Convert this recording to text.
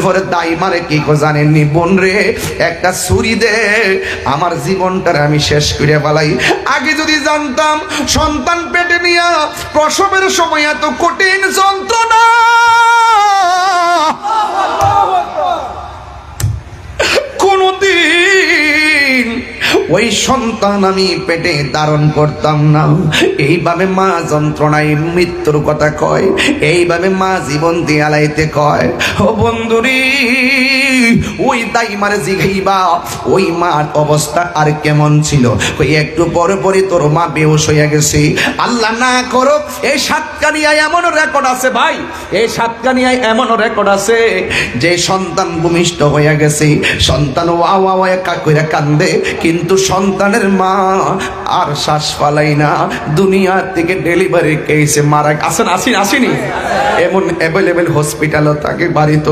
ওরে দাই মারে কি কো জানেননি বোন রে, একটা ছুরি দে আমার জীবনটারে আমি শেষ করে ফেলাই। আগে যদি জানতাম সন্তান পেটে নিয়া প্রসবের সময় এত কঠিন যন্ত্রণা, কোনদিন ওই সন্তান আমি পেটে ধারণ করতাম না। এইভাবে মা যন্ত্রণায় মৃত্যুর কথা কয়, এইভাবে মা জীবন দিয়ে আলাইতে কয়। ও বন্ধুরি, ওই দাই মারে জিগাইবা ওই মার অবস্থা আর কেমন ছিল। ওই একটু পরে পরে তোর মা বেহুশ হয়ে গেছে। আল্লাহ না করো, এই সাতকানিয়ায় এমন রেকর্ড আছে ভাই, এই সাতকানিয়ায় এমন রেকর্ড আছে যে সন্তান ভূমিষ্ঠ হয়ে গেছে, সন্তান ওয়া ওয়া ওয়া কইরা কান্দে, কিন্তু সন্তানের মা আর শ্বাস ফালাই না, দুনিয়া থেকে ডেলিভারি কেসে মারা। আসেন আসেনি এমন অ্যাভেলেবেল হসপিটালও থাকে বাড়িতে।